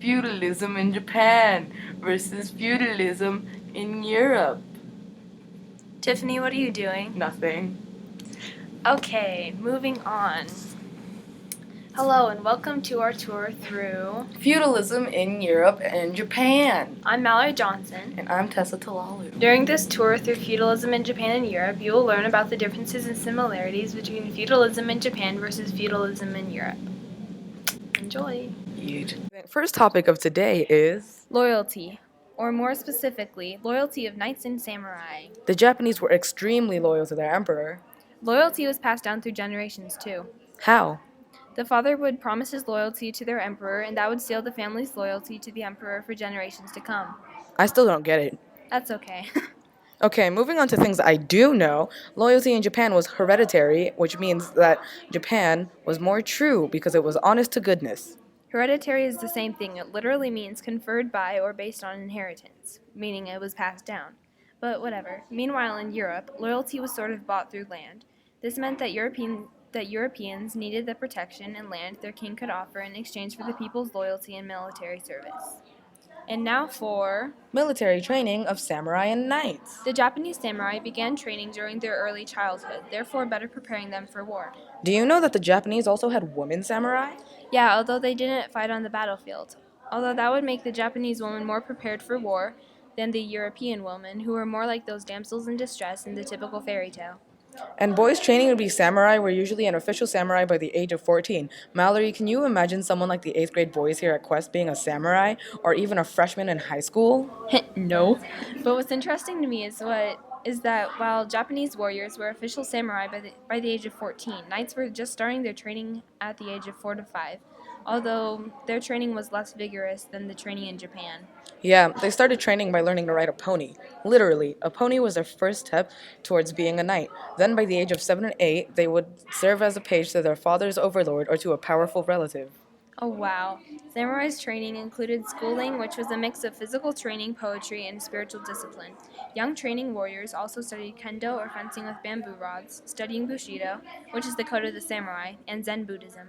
feudalism in Japan versus feudalism in Europe. Tiffany, what are you doing? Nothing. Okay, moving on. Hello and welcome to our tour through... Feudalism in Europe and Japan. I'm Mallory Johnson. And I'm Tessa Talalu. During this tour through feudalism in Japan and Europe, you will learn about the differences and similarities between feudalism in Japan versus feudalism in Europe. Enjoy! The first topic of today is Loyalty, or more specifically, loyalty of knights and samurai. the Japanese were extremely loyal to their emperor. Loyalty was passed down through generations too. How? The father would promise his loyalty to their emperor, and that would seal the family's loyalty to the emperor for generations to come. I still don't get it. That's okay. Okay, moving on to things I do know. Loyalty in Japan was hereditary, which means that Japan was more true because it was honest to goodness. Hereditary is the same thing. It literally means conferred by or based on inheritance, meaning it was passed down. But whatever. Meanwhile, in Europe, loyalty was sort of bought through land. This meant that Europeans needed the protection and land their king could offer in exchange for the people's loyalty and military service. And now for Military training of samurai and knights. the Japanese samurai began training during their early childhood, therefore better preparing them for war. Do you know that the Japanese also had women samurai? Yeah, although they didn't fight on the battlefield. Although that would make the Japanese woman more prepared for war than the European women, who were more like those damsels in distress in the typical fairy tale. And boys training to be samurai were usually an official samurai by the age of 14. Mallory, can you imagine someone like the 8th grade boys here at Quest being a samurai, or even a freshman in high school? No. But what's interesting to me is that while Japanese warriors were official samurai by the age of 14, knights were just starting their training at the age of 4 to 5, although their training was less vigorous than the training in Japan. Yeah, they started training by learning to ride a pony. Literally, a pony was their first step towards being a knight. Then by the age of 7 or 8, they would serve as a page to their father's overlord or to a powerful relative. Oh wow. Samurai's training included schooling, which was a mix of physical training, poetry, and spiritual discipline. Young training warriors also studied kendo or fencing with bamboo rods, studying Bushido, which is the code of the samurai, and Zen Buddhism.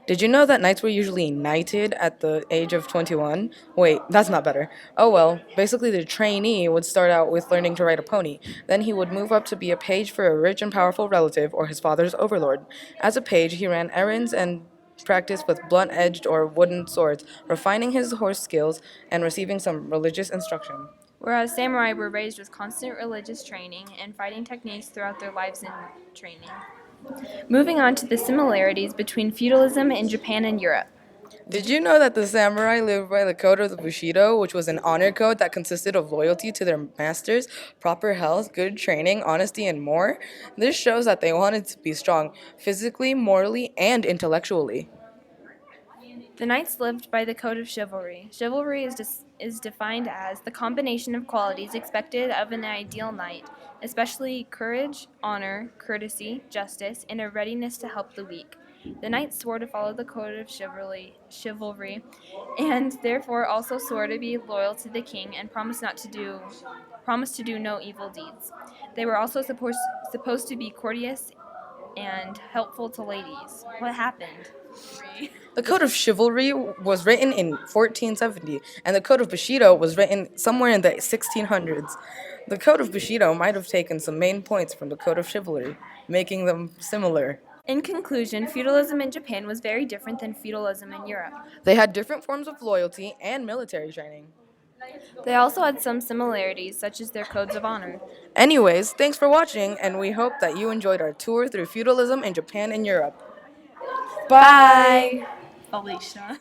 Did you know that knights were usually knighted at the age of 21? Wait, that's not better. Oh well, basically the trainee would start out with learning to ride a pony. Then he would move up to be a page for a rich and powerful relative or his father's overlord. As a page, he ran errands and practiced with blunt-edged or wooden swords, refining his horse skills and receiving some religious instruction. Whereas samurai were raised with constant religious training and fighting techniques throughout their lives in training. Moving on to the similarities between feudalism in Japan and Europe. Did you know that the samurai lived by the code of the Bushido, which was an honor code that consisted of loyalty to their masters, proper health, good training, honesty, and more? This shows that they wanted to be strong physically, morally, and intellectually. The knights lived by the code of chivalry. Chivalry is defined as the combination of qualities expected of an ideal knight, especially courage, honor, courtesy, justice, and a readiness to help the weak. The knights swore to follow the code of chivalry, and therefore also swore to be loyal to the king and promised to do no evil deeds. They were also supposed to be courteous and helpful to ladies. What happened? The Code of Chivalry was written in 1470, and the Code of Bushido was written somewhere in the 1600s. The Code of Bushido might have taken some main points from the Code of Chivalry, making them similar. In conclusion, feudalism in Japan was very different than feudalism in Europe. They had different forms of loyalty and military training. They also had some similarities, such as their codes of honor. Anyways, thanks for watching, and we hope that you enjoyed our tour through feudalism in Japan and Europe. Bye! Alicia.